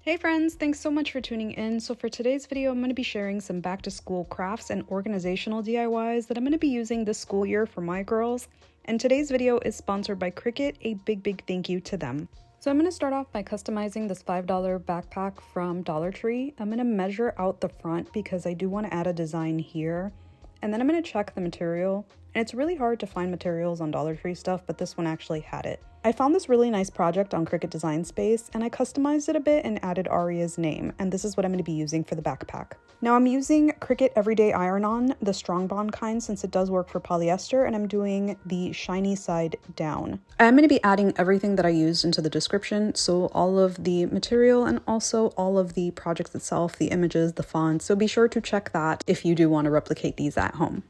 Hey friends, thanks so much for tuning in. So for today's video, I'm going to be sharing some back to school crafts and organizational DIYs that I'm going to be using this school year for my girls. And today's video is sponsored by Cricut. A big thank you to them. So I'm going to start off by customizing this $5 backpack from Dollar Tree. I'm going to measure out the front because I do want to add a design here. And then I'm going to check the material. And it's really hard to find materials on Dollar Tree stuff, but this one actually had it. I found this really nice project on Cricut Design Space, and I customized it a bit and added Aria's name, and this is what I'm going to be using for the backpack. Now I'm using Cricut Everyday Iron-On, the Strong Bond kind, since it does work for polyester, and I'm doing the shiny side down. I'm going to be adding everything that I used into the description, so all of the material and also all of the projects itself, the images, the fonts, so be sure to check that if you do want to replicate these at home.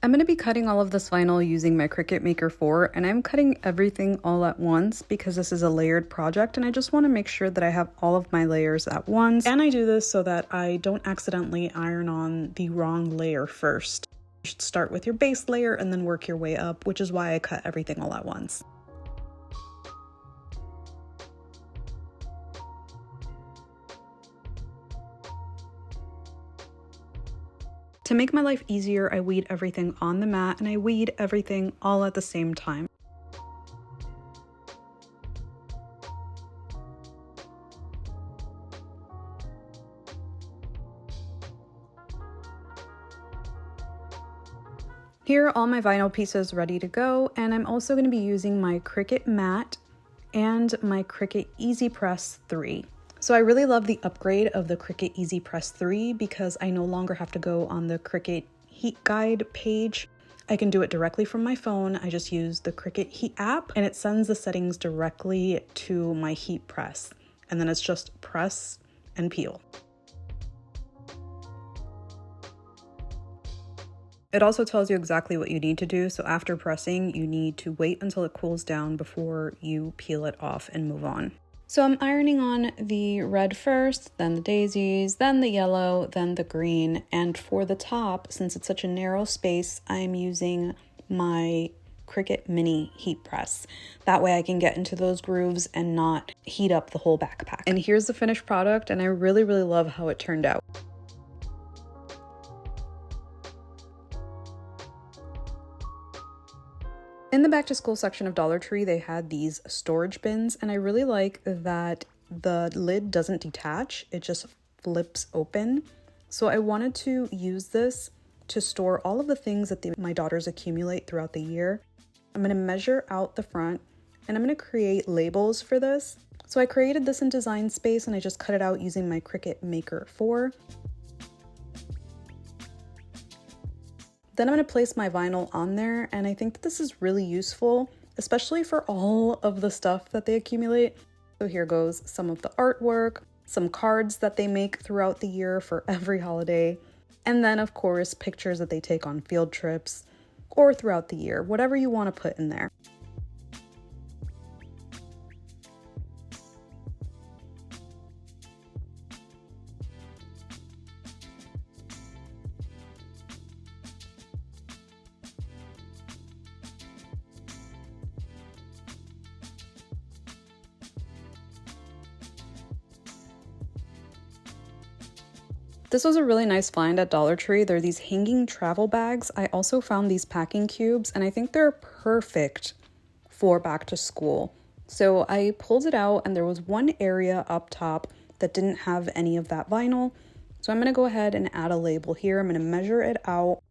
I'm going to be cutting all of this vinyl using my Cricut Maker 4, and I'm cutting everything all at once because this is a layered project and I just want to make sure that I have all of my layers at once. And I do this so that I don't accidentally iron on the wrong layer first. You should start with your base layer and then work your way up, which is why I cut everything all at once. To make my life easier, I weed everything on the mat and I weed everything all at the same time. Here are all my vinyl pieces ready to go, and I'm also going to be using my Cricut mat and my Cricut EasyPress 3. So I really love the upgrade of the Cricut EasyPress 3 because I no longer have to go on the Cricut Heat Guide page. I can do it directly from my phone. I just use the Cricut Heat app and it sends the settings directly to my heat press. And then it's just press and peel. It also tells you exactly what you need to do. So after pressing, you need to wait until it cools down before you peel it off and move on. So I'm ironing on the red first, then the daisies, then the yellow, then the green. And for the top, since it's such a narrow space, I'm using my Cricut Mini heat press. That way I can get into those grooves and not heat up the whole backpack. And here's the finished product, and I really love how it turned out. In the back to school section of Dollar Tree, they had these storage bins, and I really like that the lid doesn't detach, it just flips open. So I wanted to use this to store all of the things that my daughters accumulate throughout the year. I'm going to measure out the front, and I'm going to create labels for this. So I created this in Design Space, and I just cut it out using my Cricut Maker 4. Then I'm going to place my vinyl on there, and I think that this is really useful, especially for all of the stuff that they accumulate. So here goes some of the artwork, some cards that they make throughout the year for every holiday, and then of course pictures that they take on field trips or throughout the year, whatever you want to put in there. This was a really nice find at Dollar Tree. They're these hanging travel bags. I also found these packing cubes, and I think they're perfect for back to school. So I pulled it out, and there was one area up top that didn't have any of that vinyl. So I'm going to go ahead and add a label here. I'm going to measure it out.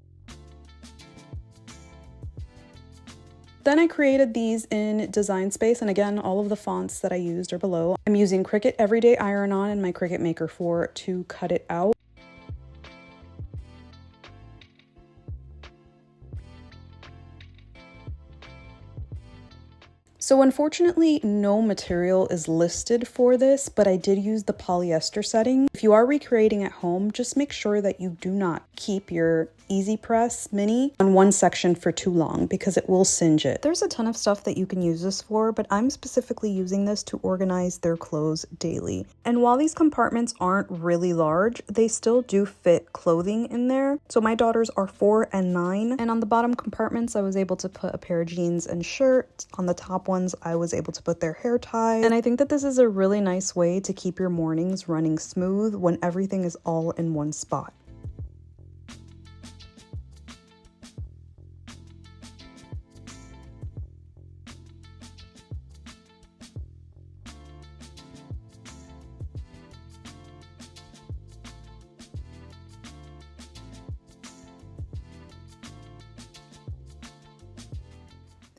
Then I created these in Design Space, and again, all of the fonts that I used are below. I'm using Cricut Everyday Iron-On and my Cricut Maker 4 to cut it out. So unfortunately, no material is listed for this, but I did use the polyester setting. If you are recreating at home, just make sure that you do not keep your EasyPress mini on one section for too long because it will singe it. There's a ton of stuff that you can use this for, but I'm specifically using this to organize their clothes daily. And while these compartments aren't really large, they still do fit clothing in there. So my daughters are 4 and 9, and on the bottom compartments I was able to put a pair of jeans and shirt. On the top ones I was able to put their hair ties. And I think that this is a really nice way to keep your mornings running smooth when everything is all in one spot.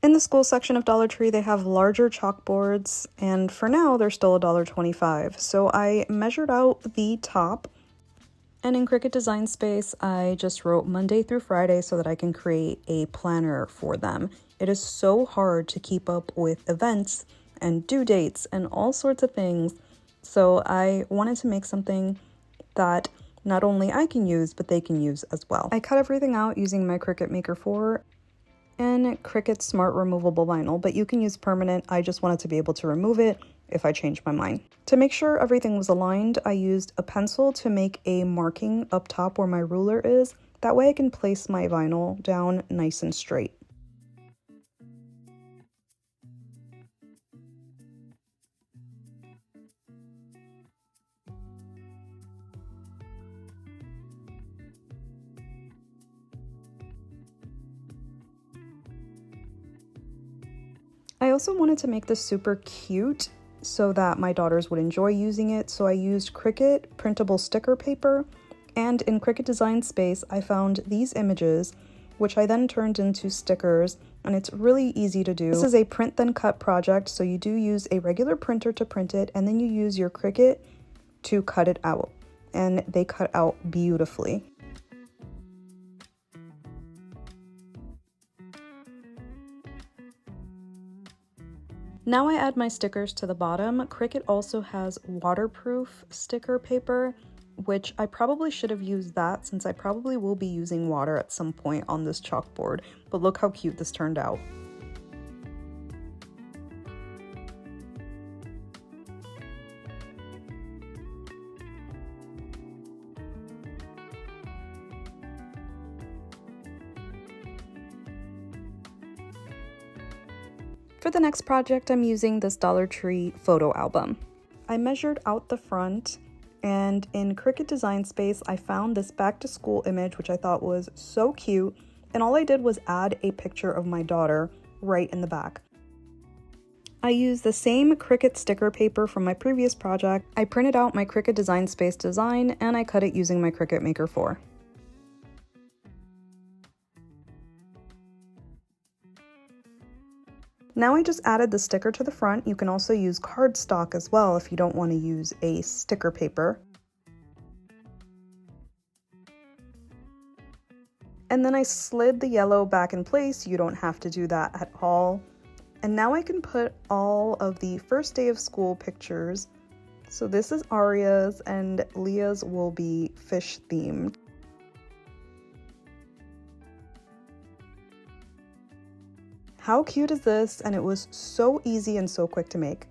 In the school section of Dollar Tree, they have larger chalkboards, and for now, they're still $1.25. So I measured out the top, and in Cricut Design Space, I just wrote Monday through Friday so that I can create a planner for them. It is so hard to keep up with events and due dates and all sorts of things, so I wanted to make something that not only I can use, but they can use as well. I cut everything out using my Cricut Maker 4 and Cricut Smart Removable Vinyl, but you can use permanent. I just wanted to be able to remove it if I change my mind. To make sure everything was aligned, I used a pencil to make a marking up top where my ruler is. That way I can place my vinyl down nice and straight. I also wanted to make this super cute so that my daughters would enjoy using it, so I used Cricut printable sticker paper, and in Cricut Design Space I found these images, which I then turned into stickers, and it's really easy to do. This is a print then cut project, so you do use a regular printer to print it, and then you use your Cricut to cut it out, and they cut out beautifully. Now I add my stickers to the bottom. Cricut also has waterproof sticker paper, which I probably should have used that since I probably will be using water at some point on this chalkboard, but look how cute this turned out. For the next project, I'm using this Dollar Tree photo album. I measured out the front, and in Cricut Design Space, I found this back to school image, which I thought was so cute, and all I did was add a picture of my daughter right in the back. I used the same Cricut sticker paper from my previous project. I printed out my Cricut Design Space design, and I cut it using my Cricut Maker 4. Now I just added the sticker to the front. You can also use cardstock as well if you don't want to use a sticker paper. And then I slid the yellow back in place. You don't have to do that at all. And now I can put all of the first day of school pictures. So this is Aria's, and Leah's will be fish themed. How cute is this? And it was so easy and so quick to make.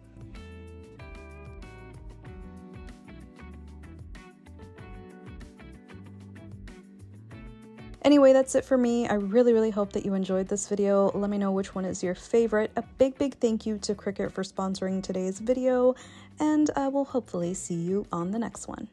Anyway, that's it for me. I really hope that you enjoyed this video. Let me know which one is your favorite. A big thank you to Cricut for sponsoring today's video, and I will hopefully see you on the next one.